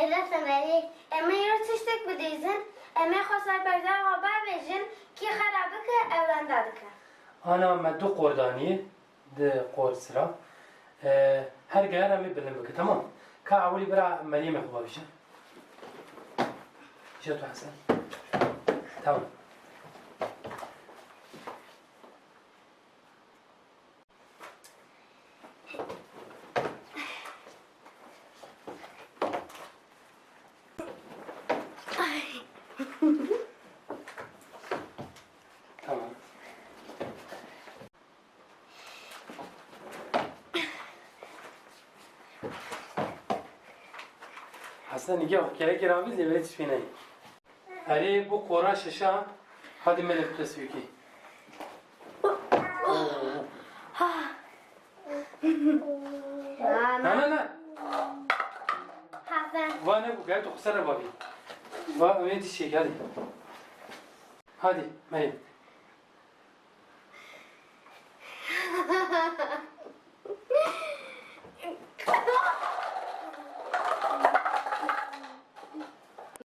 Hele seneli. Eme yurtıştık bilirsin. Eme khosar berder ve bavêjin ki xarabı ki evlendadık. Ana me du qordaniye de qor sıra. Her gayra mi bilim bike tamam. Ka avli bira Meryem'e xuba bişe. Jetu Hasan. Tamam. Tamam. Hasan niye gerek yaramız ya böyle tişfine. Hadi bu kora şişa hadi melek tesviki. Na. Hasan. Vane bu gayet okusana babi. Va öyle tişek hadi. Hadi Meryem.